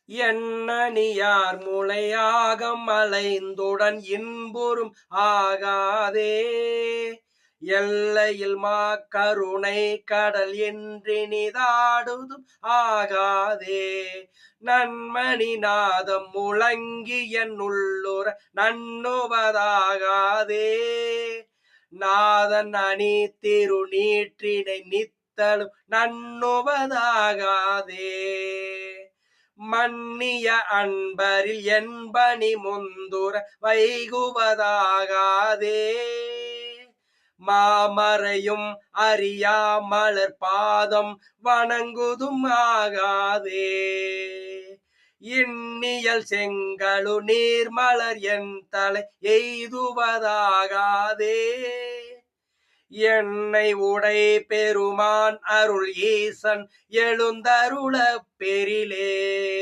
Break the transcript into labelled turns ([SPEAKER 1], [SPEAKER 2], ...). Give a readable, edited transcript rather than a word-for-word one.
[SPEAKER 1] எண்ணணியார் முளையாகம் அலைந்துடன் இன்புறும் ஆகாதே. எல்லையில் கருணை கடல் என்றினிதாடுதும் ஆகாதே. நன்மணி நாதம் முழங்கி என் உள்ளுற நண்ணுவதாகாதே. நாதன் அணி திரு நீற்றினை நித்தலும் நண்ணுவதாகாதே. மன்னிய அன்பரில் என்பனி முந்துர வைகுவதாகாதே. மாமறையும் அறியாமலர் பாதம் வணங்குதும் ஆகாதே. இன்னியல் செங்கழு நீர்மலர் என் தலை எய்துவதாகாதே. என்னை உடை பெருமான் அருள் ஈசன் எழுந்தருளப் பெறிலே.